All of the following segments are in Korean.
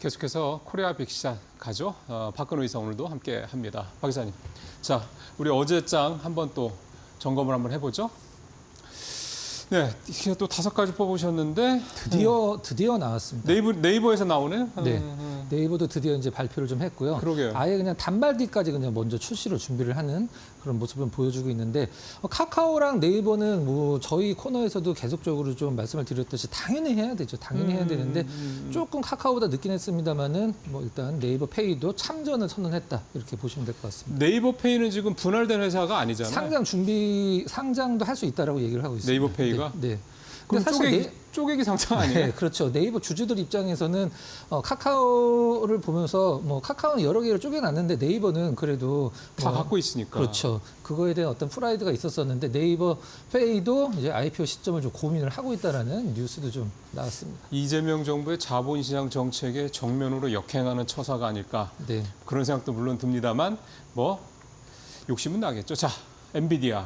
계속해서 코리아 빅샷 가죠. 박근호 이사 오늘도 함께 합니다. 박 이사님. 자, 우리 어제 장 한번 또 점검을 한번 해보죠. 네, 이게 또 5가지 뽑으셨는데 드디어 나왔습니다. 네이버에서 나오네요. 네, 네이버도 드디어 이제 발표를 좀 했고요. 그러게요. 아예 그냥 단말기까지 그냥 먼저 출시로 준비를 하는 그런 모습을 보여주고 있는데 카카오랑 네이버는 뭐 저희 코너에서도 계속적으로 좀 말씀을 드렸듯이 당연히 해야 되죠. 당연히 해야 되는데 조금 카카오보다 늦긴 했습니다만은 뭐 일단 네이버 페이도 참전을 선언했다 이렇게 보시면 될 것 같습니다. 네이버 페이는 지금 분할된 회사가 아니잖아요. 상장도 할 수 있다라고 얘기를 하고 있습니다. 네이버 페이가? 네. 그럼 사실 쪼개기 상장 아니에요? 네, 그렇죠. 네이버 주주들 입장에서는 카카오를 보면서 뭐 카카오는 여러 개를 쪼개놨는데 네이버는 그래도 다 갖고 있으니까. 그렇죠. 그거에 대한 어떤 프라이드가 있었었는데 네이버 페이도 이제 IPO 시점을 좀 고민을 하고 있다라는 뉴스도 좀 나왔습니다. 이재명 정부의 자본시장 정책에 정면으로 역행하는 처사가 아닐까. 네. 그런 생각도 물론 듭니다만 뭐 욕심은 나겠죠. 자, 엔비디아.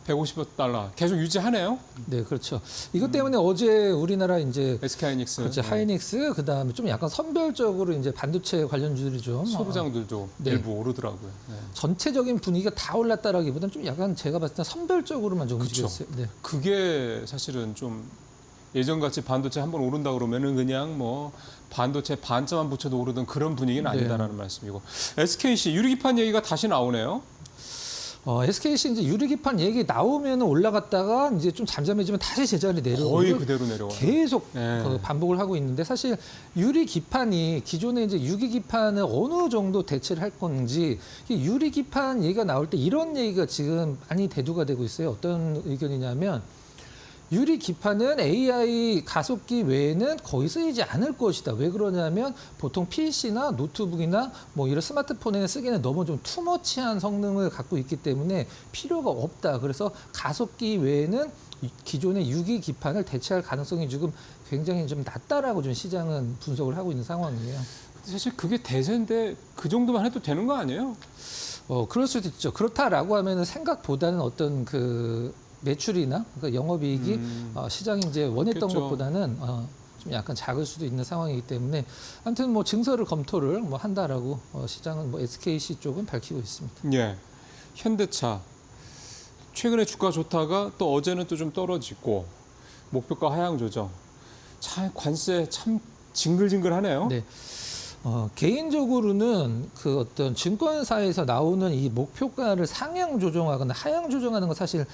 $150 계속 유지하네요. 네, 그렇죠. 이것 때문에 어제 우리나라 이제 SK하이닉스, 그렇죠. 하이닉스 그다음에 좀 약간 선별적으로 이제 반도체 관련주들이 좀 소부장들도 네. 일부 오르더라고요. 네. 전체적인 분위기가 다 올랐다라기보다는 좀 약간 제가 봤을 때 선별적으로만 좀 그렇죠. 움직였어요. 네. 그게 사실은 좀 예전같이 반도체 한번 오른다 그러면은 그냥 뭐 반도체 반자만 붙여도 오르던 그런 분위기는 아니다라는 말씀이고 SKC 유리기판 얘기가 다시 나오네요. SKC 이제 유리기판 얘기 나오면 올라갔다가 이제 좀 잠잠해지면 다시 제자리 내려오고 거의 그대로 내려와요. 계속 네. 반복을 하고 있는데 사실 유리기판이 기존에 이제 유기기판을 어느 정도 대체를 할 건지 유리기판 얘기가 나올 때 이런 얘기가 지금 많이 대두가 되고 있어요. 어떤 의견이냐면 유리기판은 AI 가속기 외에는 거의 쓰이지 않을 것이다. 왜 그러냐면 보통 PC나 노트북이나 뭐 이런 스마트폰에 쓰기에는 너무 좀 투머치한 성능을 갖고 있기 때문에 필요가 없다. 그래서 가속기 외에는 기존의 유기기판을 대체할 가능성이 지금 굉장히 좀 낮다라고 좀 시장은 분석을 하고 있는 상황이에요. 사실 그게 대세인데 그 정도만 해도 되는 거 아니에요? 그럴 수도 있죠. 그렇다라고 하면은 생각보다는 어떤 그 매출이나 그러니까 영업이익이 시장이 이제 원했던 그렇죠. 것보다는 좀 약간 작을 수도 있는 상황이기 때문에 아무튼 뭐 증설을 검토를 뭐 한다라고 시장은 뭐 SKC 쪽은 밝히고 있습니다. 예. 현대차 최근에 주가 좋다가 또 어제는 또 좀 떨어지고 목표가 하향 조정. 참 관세 참 징글징글하네요. 네. 개인적으로는 그 어떤 증권사에서 나오는 이 목표가를 상향 조정하거나 하향 조정하는 건 사실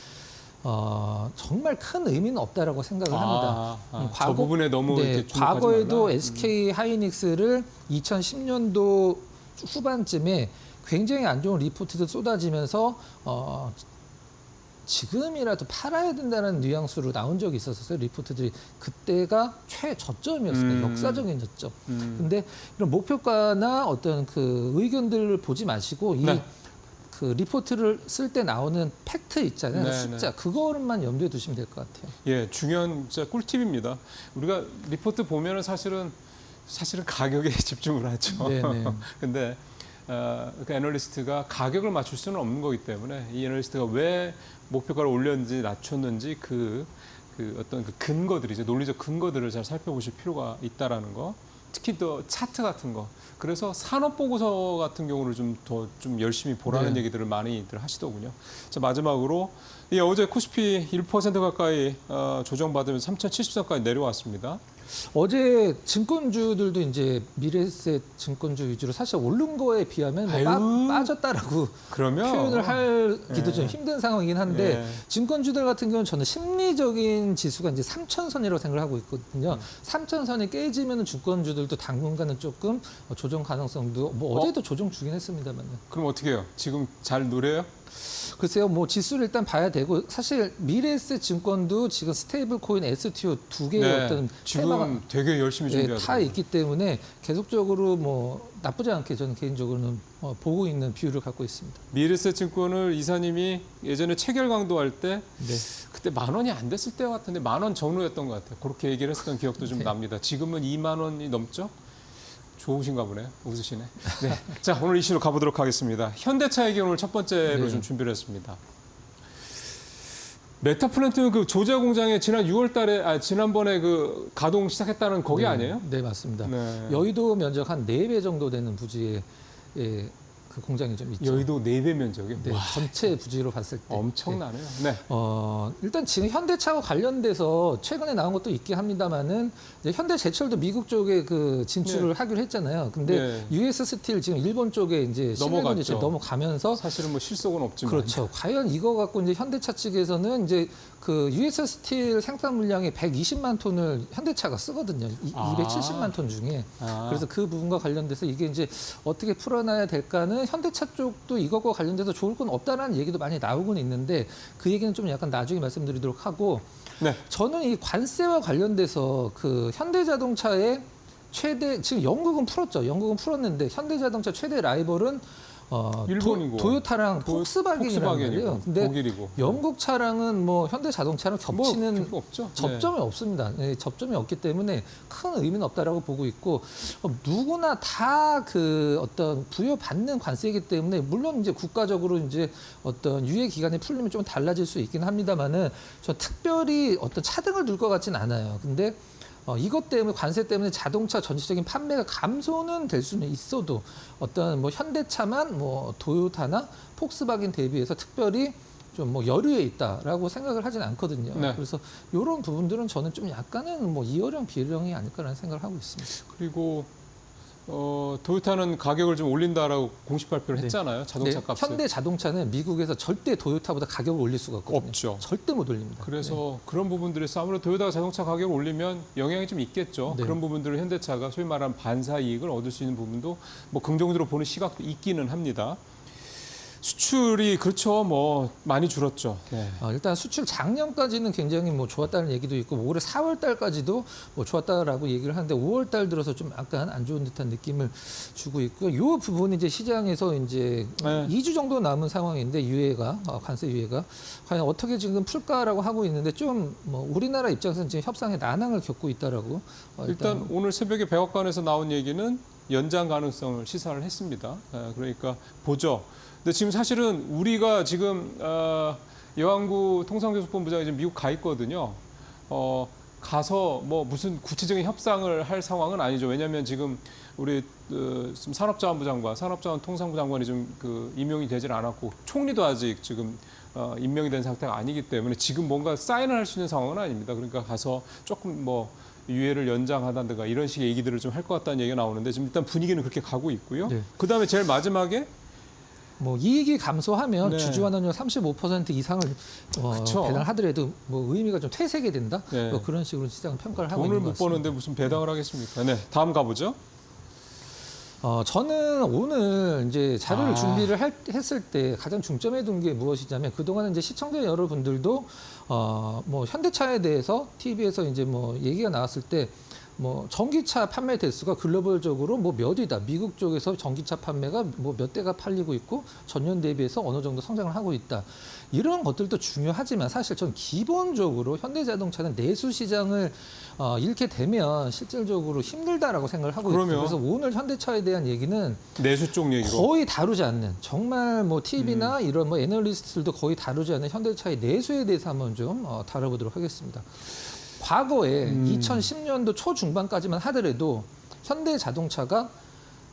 정말 큰 의미는 없다라고 생각을 합니다. 저 부분에 너무 이렇게 주목하지 과거에도 말라. SK 하이닉스를 2010년도 후반쯤에 굉장히 안 좋은 리포트들 쏟아지면서 지금이라도 팔아야 된다는 뉘앙스로 나온 적이 있었어요. 리포트들이 그때가 최저점이었습니다. 역사적인 저점. 근데 이런 목표가나 어떤 그 의견들을 보지 마시고 이 그 리포트를 쓸 때 나오는 팩트 있잖아요. 숫자 그거만 염두에 두시면 될 것 같아요. 예, 중요한 진짜 꿀팁입니다. 우리가 리포트 보면은 사실은 가격에 집중을 하죠. 네네. 근데 그 애널리스트가 가격을 맞출 수는 없는 거기 때문에 이 애널리스트가 왜 목표가를 올렸는지 낮췄는지 그 어떤 그 근거들이죠. 논리적 근거들을 잘 살펴보실 필요가 있다라는 거. 특히 또 차트 같은 거. 그래서 산업 보고서 같은 경우를 좀 열심히 보라는 얘기들을 많이들 하시더군요. 자, 마지막으로 어제 코스피 1% 가까이 조정받으면서 3,070선까지 내려왔습니다. 어제 증권주들도 이제 미래에셋 증권주 위주로 사실 오른 거에 비하면 뭐 빠졌다라고 그러면 표현을 하기도 좀 힘든 상황이긴 한데 증권주들 같은 경우는 저는 심리적인 지수가 이제 3,000선이라고 생각을 하고 있거든요. 3,000선이 깨지면 증권주들도 당분간은 조금 조정 가능성도 뭐 어제도 조정 주긴 했습니다만. 그럼 어떻게 해요? 지금 잘 노려요? 글쎄요, 뭐 지수를 일단 봐야 되고 사실 미래에셋 증권도 지금 스테이블 코인 STO 두 개의 어떤 지금 되게 열심히 준비하고 다 있기 때문에 계속적으로 뭐 나쁘지 않게 저는 개인적으로는 보고 있는 비율을 갖고 있습니다. 미래에셋 증권을 이사님이 예전에 체결 강도할 때 그때 10,000원이 안 됐을 때 같은데 10,000원 전후였던 것 같아요. 그렇게 얘기를 했었던 기억도 좀 납니다. 지금은 20,000원이 넘죠? 좋으신가 보네요. 웃으시네. 네. 자, 오늘 이슈로 가보도록 하겠습니다. 현대차 얘기 오늘 첫 번째로 좀 준비를 했습니다. 메타플랜트는 그 조제 공장에 지난 6월달에 지난번에 그 가동 시작했다는 거기 네, 아니에요? 네, 맞습니다. 네. 여의도 면적 한 4배 정도 되는 부지에 그 공장이 좀 있죠. 여의도 4배 면적이 네, 전체 부지로 봤을 때 엄청나네요. 네. 일단 지금 현대차와 관련돼서 최근에 나온 것도 있긴 합니다만은 이제 현대제철도 미국 쪽에 그 진출을 하기로 했잖아요. 근데 US 스틸 지금 일본 쪽에 이제 넘어갔죠. 이제 넘어가면서 사실은 뭐 실속은 없지만 그렇죠. 과연 이거 갖고 이제 현대차 측에서는 이제 그 US 스틸 생산 물량의 120만 톤을 현대차가 쓰거든요. 270만 톤 중에. 그래서 그 부분과 관련돼서 이게 이제 어떻게 풀어놔야 될까는 현대차 쪽도 이것과 관련돼서 좋을 건 없다라는 얘기도 많이 나오고는 있는데 그 얘기는 좀 약간 나중에 말씀드리도록 하고 네. 저는 이 관세와 관련돼서 그 현대자동차의 최대 지금 영국은 풀었죠. 영국은 풀었는데 현대자동차 최대 라이벌은 일본이고 도요타랑 폭스바겐이란 말이에요. 근데 독일이고 영국 차량은 뭐 현대자동차랑 겹치는 뭐 없죠. 접점이 없습니다. 네, 접점이 없기 때문에 큰 의미는 없다라고 보고 있고 누구나 다 그 어떤 부여받는 관세이기 때문에 물론 이제 국가적으로 이제 어떤 유예 기간이 풀리면 좀 달라질 수 있긴 합니다만은 저 특별히 어떤 차등을 둘 것 같진 않아요. 근데 이것 때문에 관세 때문에 자동차 전체적인 판매가 감소는 될 수는 있어도 어떤 뭐 현대차만 뭐 도요타나 폭스바겐 대비해서 특별히 좀 뭐 여류에 있다라고 생각을 하진 않거든요. 네. 그래서 이런 부분들은 저는 좀 약간은 뭐 이어령 비어령이 아닐까라는 생각을 하고 있습니다. 그리고 도요타는 가격을 좀 올린다라고 공식 발표를 했잖아요. 자동차 네, 값을. 현대 자동차는 미국에서 절대 도요타보다 가격을 올릴 수가 없거든요. 없죠. 절대 못 올립니다. 그래서 그런 부분들에서 아무래도 도요타가 자동차 가격을 올리면 영향이 좀 있겠죠. 네. 그런 부분들을 현대차가 소위 말하는 반사 이익을 얻을 수 있는 부분도 뭐 긍정적으로 보는 시각도 있기는 합니다. 수출이 그렇죠. 뭐 많이 줄었죠. 네. 일단 수출 작년까지는 굉장히 뭐 좋았다는 얘기도 있고 올해 4월 달까지도 뭐 좋았다라고 얘기를 하는데 5월 달 들어서 좀 약간 안 좋은 듯한 느낌을 주고 있고요. 이 부분이 이제 시장에서 이제 네. 2주 정도 남은 상황인데 유예가 관세 유예가 과연 어떻게 지금 풀까라고 하고 있는데 좀 뭐 우리나라 입장에서는 지금 협상의 난항을 겪고 있다라고 일단 오늘 새벽에 백악관에서 나온 얘기는 연장 가능성을 시사를 했습니다. 그러니까 보죠. 근데 지금 사실은 우리가 지금 여왕구 통상교섭본부장이 지금 미국 가 있거든요. 가서 뭐 무슨 구체적인 협상을 할 상황은 아니죠. 왜냐하면 지금 우리 지금 산업자원부 장관, 산업자원통상부 장관이 좀 그 임명이 되질 않았고 총리도 아직 지금 임명이 된 상태가 아니기 때문에 지금 뭔가 사인을 할 수 있는 상황은 아닙니다. 그러니까 가서 조금 뭐 유예를 연장하다든가 이런 식의 얘기들을 좀 할 것 같다는 얘기가 나오는데 지금 일단 분위기는 그렇게 가고 있고요. 네. 그다음에 제일 마지막에 뭐 이익이 감소하면 네. 주주환원율 35% 이상을 그쵸. 배당하더라도 뭐 의미가 좀 퇴색이 된다. 네. 뭐 그런 식으로 시장은 평가를 하고 돈을 있는 것 못 같습니다. 버는데 무슨 배당을 하겠습니까? 네, 다음 가보죠. 저는 오늘 이제 자료를 준비를 했을 때 가장 중점에 둔 게 무엇이냐면 그동안 이제 시청자 여러분들도 뭐 현대차에 대해서 TV에서 이제 뭐 얘기가 나왔을 때 뭐 전기차 판매 대수가 글로벌적으로 뭐 몇 위다. 미국 쪽에서 전기차 판매가 뭐 몇 대가 팔리고 있고 전년 대비해서 어느 정도 성장을 하고 있다. 이런 것들도 중요하지만 사실 전 기본적으로 현대자동차는 내수 시장을 잃게 되면 실질적으로 힘들다라고 생각을 하고 있어요. 그래서 오늘 현대차에 대한 얘기는 내수 쪽 얘기로 거의 다루지 않는 정말 뭐 TV나 이런 뭐 애널리스트들도 거의 다루지 않는 현대차의 내수에 대해서 한번 좀 다뤄보도록 하겠습니다. 과거에 2010년도 초중반까지만 하더라도 현대자동차가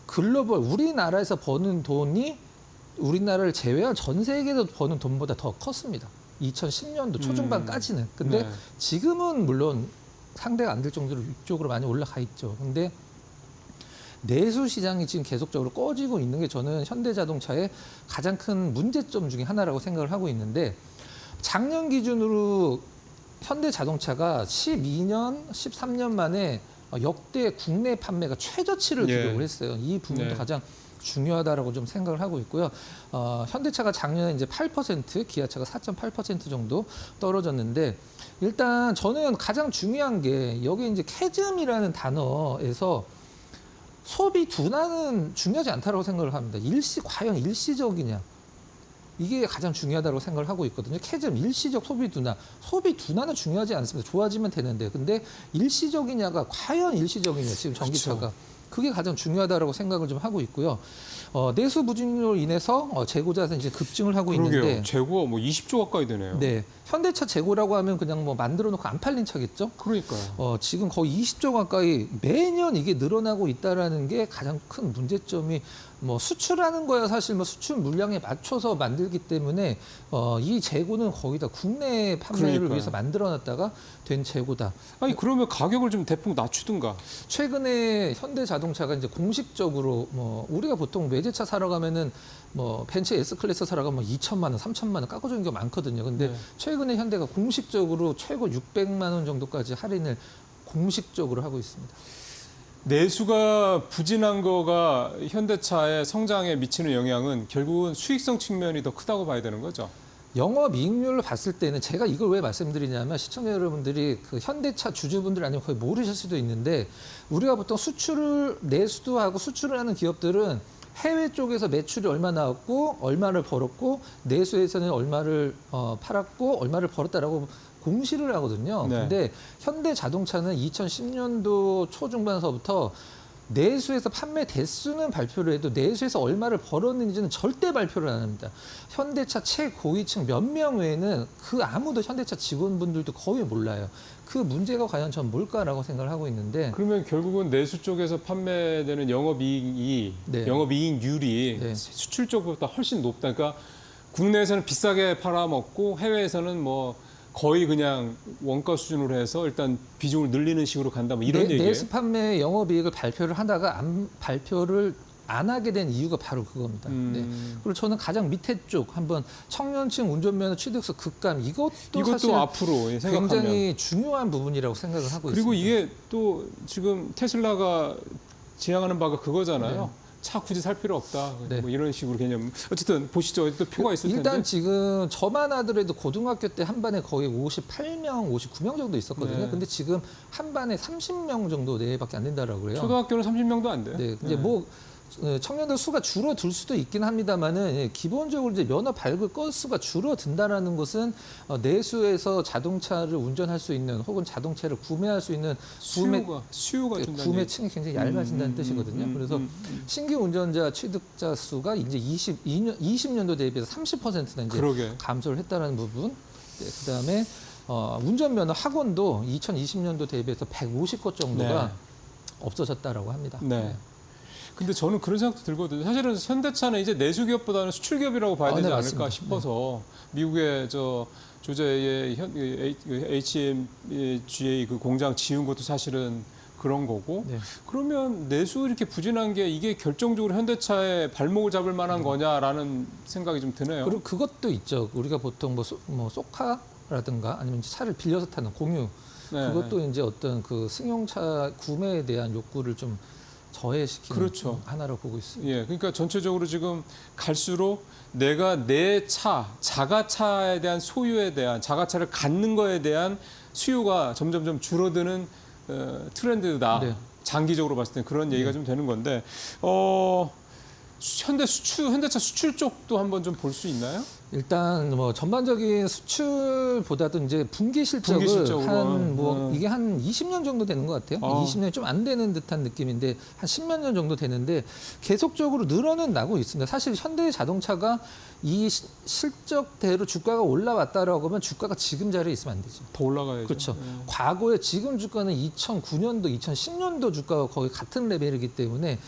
글로벌 우리나라에서 버는 돈이 우리나라를 제외한 전 세계에서 버는 돈보다 더 컸습니다. 2010년도 초중반까지는. 근데 네. 지금은 물론 상대가 안 될 정도로 위쪽으로 많이 올라가 있죠. 근데 내수 시장이 지금 계속적으로 꺼지고 있는 게 저는 현대자동차의 가장 큰 문제점 중에 하나라고 생각을 하고 있는데 작년 기준으로 현대자동차가 12년, 13년 만에 역대 국내 판매가 최저치를 예. 기록을 했어요. 이 부분도 네. 가장 중요하다라고 좀 생각을 하고 있고요. 현대차가 작년에 이제 8%, 기아차가 4.8% 정도 떨어졌는데 일단 저는 가장 중요한 게 여기 이제 캐즘이라는 단어에서 소비 둔화는 중요하지 않다고 생각을 합니다. 과연 일시적이냐? 이게 가장 중요하다고 생각을 하고 있거든요. 캐즘 일시적 소비 둔화는 중요하지 않습니다. 좋아지면 되는데, 근데 일시적이냐가 과연 일시적이냐? 지금 전기차가. 그렇죠. 그게 가장 중요하다라고 생각을 좀 하고 있고요. 내수 부진으로 인해서 재고자산 이제 급증을 하고 그러게요. 있는데, 재고가 뭐 20조 가까이 되네요. 네, 현대차 재고라고 하면 그냥 뭐 만들어 놓고 안 팔린 차겠죠. 그러니까요. 지금 거의 20조 가까이 매년 이게 늘어나고 있다라는 게 가장 큰 문제점이, 뭐 수출하는 거야 사실 뭐 수출 물량에 맞춰서 만들기 때문에 이 재고는 거의 다 국내 판매를 그러니까요. 위해서 만들어놨다가 된 재고다. 아니 그러면 가격을 좀 대폭 낮추든가. 최근에 현대자동차가 이제 공식적으로 뭐 우리가 보통 외제차 사러 가면은 뭐 벤츠 S 클래스 사러 가면 2천만 원, 3천만 원 깎아주는 경우가 많거든요. 근데 네. 최근에 현대가 공식적으로 최고 600만 원 정도까지 할인을 공식적으로 하고 있습니다. 내수가 부진한 거가 현대차의 성장에 미치는 영향은 결국은 수익성 측면이 더 크다고 봐야 되는 거죠. 영업이익률을 봤을 때는 제가 이걸 왜 말씀드리냐면 시청자 여러분들이 그 현대차 주주분들 아니면 거의 모르실 수도 있는데, 우리가 보통 수출을 내수도 하고 수출을 하는 기업들은 해외 쪽에서 매출이 얼마 나왔고 얼마를 벌었고 내수에서는 얼마를 팔았고 얼마를 벌었다라고 공시를 하거든요. 네. 근데 현대자동차는 2010년도 초중반서부터 내수에서 판매 대수는 발표를 해도 내수에서 얼마를 벌었는지는 절대 발표를 안 합니다. 현대차 최고위층 몇 명 외에는 그 아무도 현대차 직원분들도 거의 몰라요. 그 문제가 과연 전 뭘까라고 생각을 하고 있는데, 그러면 결국은 내수 쪽에서 판매되는 영업이익이 네. 영업이익률이 네. 수출 쪽보다 훨씬 높다. 그러니까 국내에서는 비싸게 팔아먹고 해외에서는 뭐 거의 그냥 원가 수준으로 해서 일단 비중을 늘리는 식으로 간다. 뭐 이런 얘기예요. 내수 판매 영업이익을 발표를 하다가 발표를 안 하게 된 이유가 바로 그겁니다. 네. 그리고 저는 가장 밑에 쪽 한번 청년층 운전면허 취득서 급감, 이것도 사실 앞으로 생각하면 굉장히 중요한 부분이라고 생각을 하고 그리고 있습니다. 이게 또 지금 테슬라가 지향하는 바가 그거잖아요. 네. 차 굳이 살 필요 없다. 네. 뭐 이런 식으로 개념. 어쨌든 보시죠. 또 표가 있을 텐데. 일단 지금 저만 하더라도 고등학교 때 한 반에 거의 58명, 59명 정도 있었거든요. 네. 근데 지금 한 반에 30명 정도 내외밖에 안 된다라고 그래요. 초등학교는 30명도 안 돼요. 네, 이제 뭐 청년들 수가 줄어들 수도 있긴 합니다만은 기본적으로 이제 면허 발급 건수가 줄어든다라는 것은 내수에서 자동차를 운전할 수 있는 혹은 자동차를 구매할 수 있는 수요가 좀 구매층이 굉장히 얇아진다는 뜻이거든요. 그래서 신규 운전자 취득자 수가 이제 20년도 대비해서 30%나 이제 그러게. 감소를 했다는 부분. 네, 그다음에 운전면허 학원도 2020년도 대비해서 150곳 정도가 네. 없어졌다라고 합니다. 네. 근데 저는 그런 생각도 들거든요. 사실은 현대차는 이제 내수 기업보다는 수출 기업이라고 봐야 되지 네, 않을까 맞습니다. 싶어서 미국의 조제의 HMGA 그 공장 지은 것도 사실은 그런 거고. 네. 그러면 내수 이렇게 부진한 게 이게 결정적으로 현대차의 발목을 잡을 만한 거냐라는 생각이 좀 드네요. 그리고 그것도 있죠. 우리가 보통 뭐 소카라든가 아니면 이제 차를 빌려서 타는 공유, 네. 그것도 이제 어떤 그 승용차 구매에 대한 욕구를 좀 저해시키는 그렇죠. 하나로 보고 있습니다. 예, 그러니까 전체적으로 지금 갈수록 내가 내 자가차에 대한 소유에 대한 자가차를 갖는 거에 대한 수요가 점점점 줄어드는 트렌드다. 네. 장기적으로 봤을 때 그런 얘기가 좀 되는 건데, 현대차 수출 쪽도 한번 좀 볼 수 있나요? 일단 뭐 전반적인 수출보다도 이제 분기 실적을 분기실적으로. 한 뭐 이게 한 20년 정도 되는 것 같아요. 20년이 좀 안 되는 듯한 느낌인데 한 10몇 년 정도 되는데 계속적으로 늘어는 나고 있습니다. 사실 현대자동차가 이 실적대로 주가가 올라왔다라고 하면 주가가 지금 자리에 있으면 안 되죠. 더 올라가야죠. 그렇죠. 과거에 지금 주가는 2009년도, 2010년도 주가와 거의 같은 레벨이기 때문에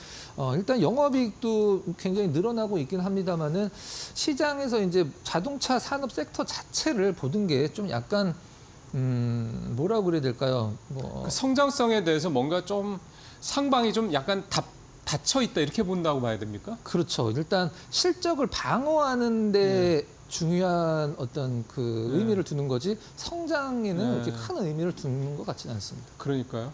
일단 영업이익도 굉장히 늘어나고 있긴 합니다만은 시장에서 이제 자동차 산업 섹터 자체를 보는 게 좀 약간 뭐라고 그래야 될까요? 그 성장성에 대해서 뭔가 좀 상방이 좀 약간 닫혀 있다 이렇게 본다고 봐야 됩니까? 그렇죠. 일단 실적을 방어하는데 중요한 어떤 그 의미를 두는 거지 성장에는 네. 이렇게 큰 의미를 두는 것 같지는 않습니다. 그러니까요.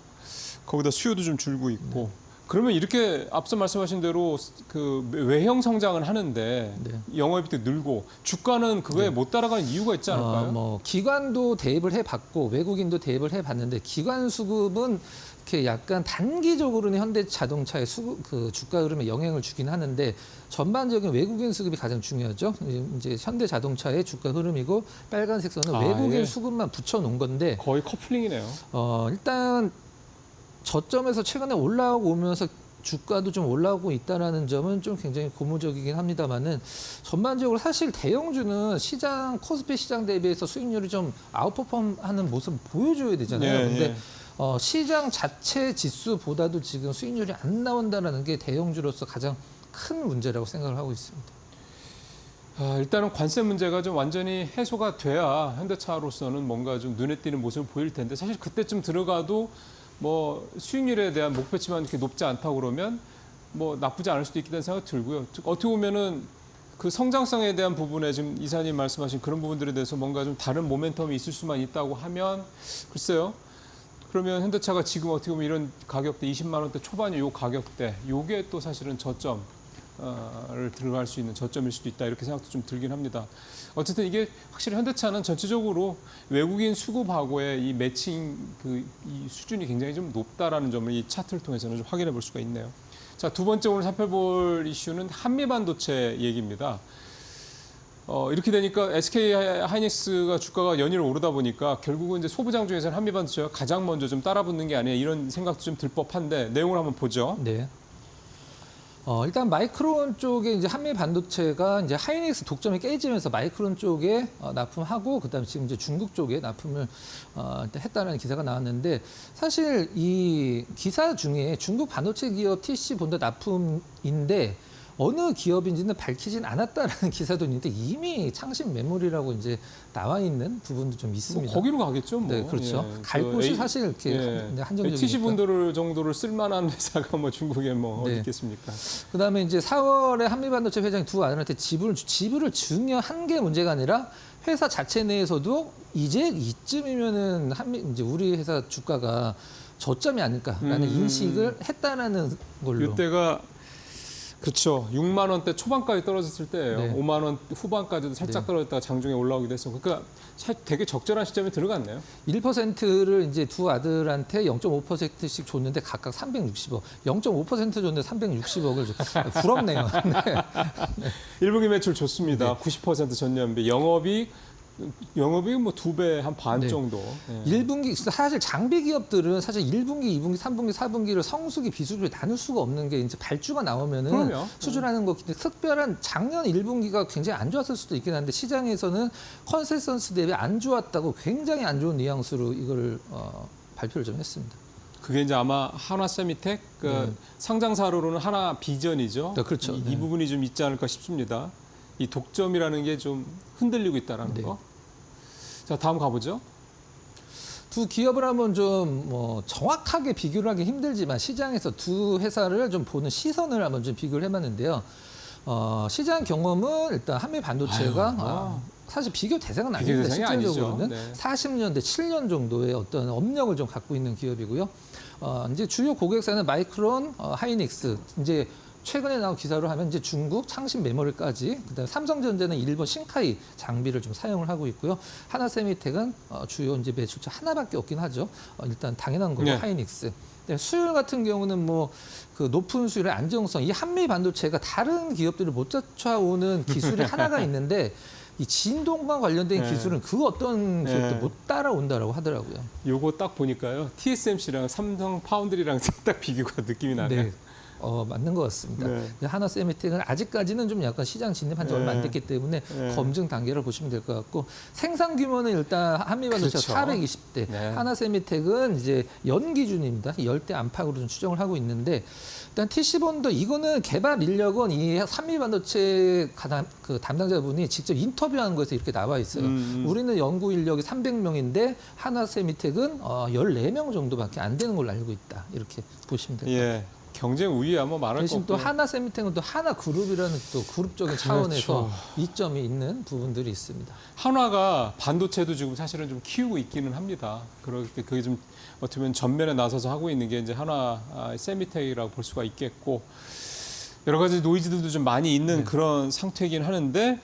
거기다 수요도 좀 줄고 있고. 그러면 이렇게 앞서 말씀하신 대로 그 외형 성장은 하는데 네. 영업이익도 늘고 주가는 그거에 못 따라가는 이유가 있지 않을까요? 뭐 기관도 대입을 해봤고 외국인도 대입을 해봤는데 기관 수급은 이렇게 약간 단기적으로는 현대자동차의 그 주가 흐름에 영향을 주긴 하는데 전반적인 외국인 수급이 가장 중요하죠. 이제 현대자동차의 주가 흐름이고 빨간색 선은 외국인 예. 수급만 붙여놓은 건데 거의 커플링이네요. 일단 저점에서 최근에 올라오고 오면서 주가도 좀 올라오고 있다라는 점은 좀 굉장히 고무적이긴 합니다만은 전반적으로 사실 대형주는 시장 코스피 시장 대비해서 수익률이 좀 아웃퍼폼하는 모습 보여줘야 되잖아요. 예, 근데 예. 시장 자체 지수보다도 지금 수익률이 안 나온다라는 게 대형주로서 가장 큰 문제라고 생각을 하고 있습니다. 일단은 관세 문제가 좀 완전히 해소가 돼야 현대차로서는 뭔가 좀 눈에 띄는 모습을 보일 텐데 사실 그때쯤 들어가도 뭐 수익률에 대한 목표치만 이렇게 높지 않다고 그러면 뭐 나쁘지 않을 수도 있겠다는 생각이 들고요. 즉 어떻게 보면은 그 성장성에 대한 부분에 지금 이사님 말씀하신 그런 부분들에 대해서 뭔가 좀 다른 모멘텀이 있을 수만 있다고 하면 글쎄요. 그러면 현대차가 지금 어떻게 보면 이런 가격대 20만 원대 초반의 요 가격대 요게 또 사실은 저점을 들어갈 수 있는 저점일 수도 있다 이렇게 생각도 좀 들긴 합니다. 어쨌든 이게 확실히 현대차는 전체적으로 외국인 수급하고의 이 매칭 이 수준이 굉장히 좀 높다라는 점을 이 차트를 통해서는 좀 확인해 볼 수가 있네요. 자, 두 번째 오늘 살펴볼 이슈는 한미 반도체 얘기입니다. 이렇게 되니까 SK 하이닉스가 주가가 연일 오르다 보니까 결국은 이제 소부장 중에서는 한미 반도체가 가장 먼저 좀 따라붙는 게 아니냐 이런 생각도 좀 들 법한데 내용을 한번 보죠. 네. 일단 마이크론 쪽에 이제 한미 반도체가 이제 하이닉스 독점이 깨지면서 마이크론 쪽에 납품하고 그다음에 지금 이제 중국 쪽에 납품을 했다는 기사가 나왔는데 사실 이 기사 중에 중국 반도체 기업 TC 본다 납품인데 어느 기업인지는 밝히진 않았다라는 기사도 있는데 이미 창신 메모리라고 이제 나와 있는 부분도 좀 있습니다. 뭐 거기로 가겠죠. 뭐. 네, 그렇죠. 예. 갈 곳이 사실 이렇게 한정적이니까. TC 분들 정도를 쓸만한 회사가 뭐 중국에 뭐 어디 네. 있겠습니까? 그다음에 이제 4월에 한미반도체 회장이 두 아들한테 지불을 증여한 게 문제가 아니라 회사 자체 내에서도 이제 이쯤이면은 이제 우리 회사 주가가 저점이 아닐까라는 인식을 했다라는 걸로. 이때가 그렇죠. 6만 원대 초반까지 떨어졌을 때예요. 네. 5만 원 후반까지도 살짝 네. 떨어졌다가 장중에 올라오기도 했어. 그러니까 되게 적절한 시점에 들어갔네요. 1%를 이제 두 아들한테 0.5%씩 줬는데 각각 360억. 0.5% 줬는데 360억을 부럽네요. 네. 1분기 매출 좋습니다. 90% 전년비. 영업이 뭐 2배 한 반 네. 정도. 예. 1분기 사실 장비 기업들은 사실 1분기, 2분기, 3분기, 4분기를 성수기, 비수기로 나눌 수가 없는 게 이제 발주가 나오면은 그럼요. 수주라는 거기 때문에 특별한 작년 1분기가 굉장히 안 좋았을 수도 있긴 한데 시장에서는 컨센서스 대비 안 좋았다고 굉장히 안 좋은 뉘앙스로 이거를 발표를 좀 했습니다. 그게 이제 아마 한화 세미텍 네. 상장사로는 하나 비전이죠. 네, 그렇죠. 이 네. 부분이 좀 있지 않을까 싶습니다. 이 독점이라는 게 좀 흔들리고 있다라는 네. 거. 자, 다음 가보죠. 두 기업을 한번 좀 정확하게 비교를 하기 힘들지만 시장에서 두 회사를 좀 보는 시선을 한번 좀 비교를 해봤는데요. 시장 경험은 일단 한미 반도체가 사실 비교 대상은 비교 아닙니다. 대상이 실질적으로는 아니죠. 네. 40년대 7년 정도의 어떤 업력을 좀 갖고 있는 기업이고요. 이제 주요 고객사는 마이크론, 하이닉스, 이제 최근에 나온 기사로 하면 이제 중국 창신 메모리까지, 그다음에 삼성전자는 일본 신카이 장비를 좀 사용을 하고 있고요. 하나세미텍은 주요 이제 매출처 하나밖에 없긴 하죠. 일단 당연한 거고 네. 하이닉스. 수율 같은 경우는 뭐 그 높은 수율의 안정성, 이 한미 반도체가 다른 기업들을 못 쫓아오는 기술이 하나가 있는데 이 진동과 관련된 네. 기술은 그 어떤 기업도 네. 못 따라온다라고 하더라고요. 요거 딱 보니까요. TSMC랑 삼성 파운드리랑 딱 비교가 느낌이 나네요. 네. 맞는 것 같습니다. 네. 하나 세미텍은 아직까지는 좀 약간 시장 진입한 지 얼마 안 됐기 때문에 네. 검증 단계를 보시면 될 것 같고 생산 규모는 일단 한미반도체가 그렇죠. 420대, 네. 하나 세미텍은 이제 연 기준입니다. 열대 안팎으로 좀 추정을 하고 있는데 일단 TC본도 이거는 개발 인력은 이 한미반도체 그 담당자분이 직접 인터뷰한 거에서 이렇게 나와 있어요. 우리는 연구 인력이 300명인데 하나 세미텍은 14명 정도밖에 안 되는 걸로 알고 있다. 이렇게 보시면 될 것 같아요. 예. 경쟁 우위야 뭐 말할 거 대신 또 없고요. 하나 세미텍은 또 하나 그룹이라는 또 그룹적인 차원에서 그렇죠. 이점이 있는 부분들이 있습니다. 한화가 반도체도 지금 사실은 좀 키우고 있기는 합니다. 그렇게 그게 좀 어떻게 보면 전면에 나서서 하고 있는 게 이제 한화 세미텍이라고 볼 수가 있겠고 여러 가지 노이즈들도 좀 많이 있는 네. 그런 상태이긴 하는데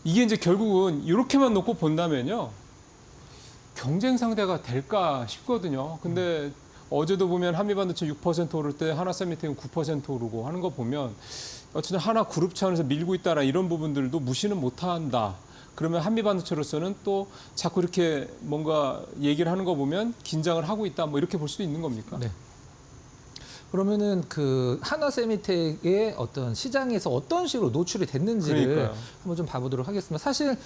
이게 이제 결국은 이렇게만 놓고 본다면요 경쟁 상대가 될까 싶거든요. 근데 어제도 보면 한미반도체 6% 오를 때 하나세미텍은 9% 오르고 하는 거 보면 어쨌든 하나 그룹 차원에서 밀고 있다라 이런 부분들도 무시는 못한다. 그러면 한미반도체로서는 또 자꾸 이렇게 뭔가 얘기를 하는 거 보면 긴장을 하고 있다. 뭐 이렇게 볼 수도 있는 겁니까? 네. 그러면은 그 하나세미텍의 어떤 시장에서 어떤 식으로 노출이 됐는지를 그러니까요. 한번 좀 봐보도록 하겠습니다. 사실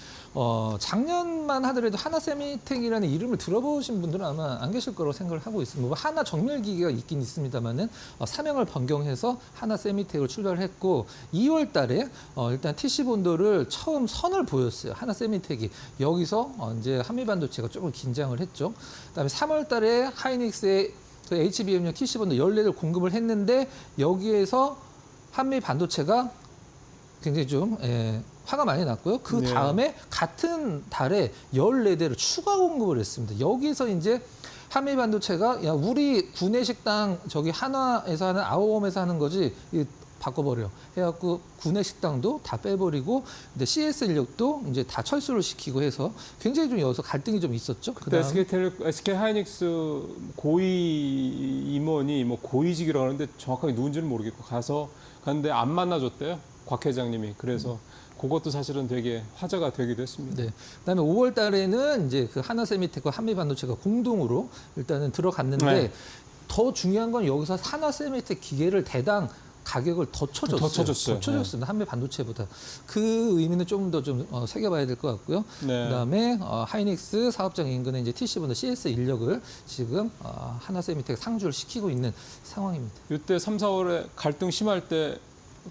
작년만 하더라도 하나세미텍이라는 이름을 들어보신 분들은 아마 안 계실 거라고 생각을 하고 있습니다. 뭐 하나 정밀기계가 있긴 있습니다만은 사명을 변경해서 하나세미텍을 출발을 했고 2월달에 일단 TC 본도를 처음 선을 보였어요. 하나세미텍이 여기서 이제 한미반도체가 조금 긴장을 했죠. 그다음에 3월달에 하이닉스의 그 HBM용 TC본도 14대를 공급을 했는데 여기에서 한미 반도체가 굉장히 좀 화가 많이 났고요. 그 네. 다음에 같은 달에 14대를 추가 공급을 했습니다. 여기서 이제 한미 반도체가 야 우리 구내식당 저기 하나에서 하는 아오홈에서 하는 거지 바꿔버려 해갖고 구내식당도 다 빼버리고 근데 CS 인력도 이제 다 철수를 시키고 해서 굉장히 좀 여기서 갈등이 좀 있었죠. 그때 SK 하이닉스 고위 임원이 뭐 고위직이라고 하는데 정확하게 누군지는 모르겠고 갔는데 안 만나줬대요. 곽 회장님이. 그래서 그것도 사실은 되게 화제가 되기도 했습니다. 네. 그다음에 5월 달에는 이제 그 하나세미텍과 한미반도체가 공동으로 일단은 들어갔는데 네. 더 중요한 건 여기서 하나세미텍 기계를 대당 가격을 더 쳐줬어요. 더 쳐줬어요. 더 쳐줬습니다. 한미 반도체보다. 그 의미는 좀 더 좀 새겨봐야 될 것 같고요. 네. 그다음에 하이닉스 사업장 인근에 이제 TC본도 CS 인력을 지금 하나세미텍 상주를 시키고 있는 상황입니다. 이때 3, 4월에 갈등 심할 때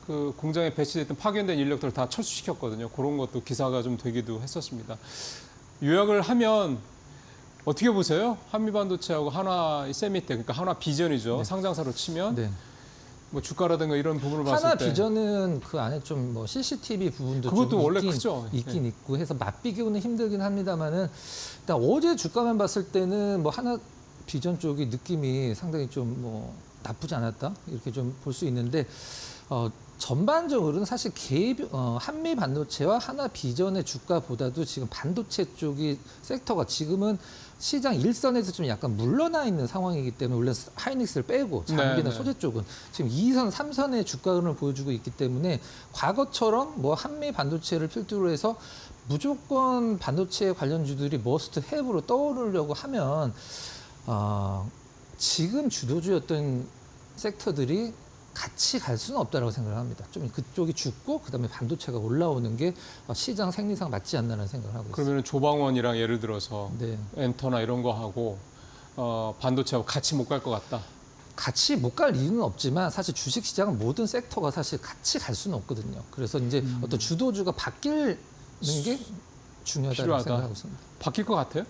그 공장에 배치됐던 파견된 인력들을 다 철수시켰거든요. 그런 것도 기사가 좀 되기도 했었습니다. 요약을 하면 어떻게 보세요? 한미반도체하고 하나 세미텍, 그러니까 하나 비전이죠. 네. 상장사로 치면 네. 뭐 주가라든가 이런 부분을 봤을 하나 때 비전은 그 안에 좀 뭐 CCTV 부분도 그것도 좀 원래 크죠. 있긴 네. 있고 해서 맞비교는 힘들긴 합니다만은 일단 어제 주가만 봤을 때는 뭐 하나 비전 쪽이 느낌이 상당히 좀 뭐 나쁘지 않았다 이렇게 좀 볼 수 있는데 전반적으로는 사실 한미 반도체와 하나 비전의 주가보다도 지금 반도체 쪽이 섹터가 지금은 시장 일선에서 좀 약간 물러나 있는 상황이기 때문에 원래 하이닉스를 빼고 장비나 네, 네. 소재 쪽은 지금 2선, 3선의 주가 흐름을 보여주고 있기 때문에 과거처럼 뭐 한미 반도체를 필두로 해서 무조건 반도체 관련주들이 머스트 해브로 떠오르려고 하면 지금 주도주였던 섹터들이 같이 갈 수는 없다라고 생각을 합니다. 좀 그쪽이 죽고 그다음에 반도체가 올라오는 게 시장 생리상 맞지 않나라는 생각을 하고 있습니다. 그러면 조방원이랑 예를 들어서 네. 엔터나 이런 거 하고 반도체하고 같이 못 갈 것 같다. 같이 못 갈 이유는 없지만 사실 주식시장은 모든 섹터가 사실 같이 갈 수는 없거든요. 그래서 이제 어떤 주도주가 바뀌는 게 중요하다고 필요하다. 생각하고 있습니다. 바뀔 것 같아요?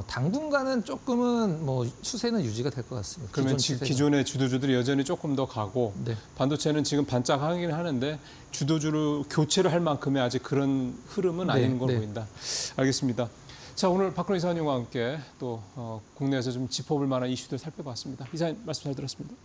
당분간은 조금은 뭐 추세는 유지가 될 것 같습니다. 그러면 추세가. 기존의 주도주들이 여전히 조금 더 가고 네. 반도체는 지금 반짝하긴 하는데 주도주를 교체를 할 만큼의 아직 그런 흐름은 네, 아닌 걸로 네. 보인다. 알겠습니다. 자, 오늘 박근혜 이사님과 함께 또 국내에서 좀 짚어볼 만한 이슈들 살펴봤습니다. 이사님 말씀 잘 들었습니다.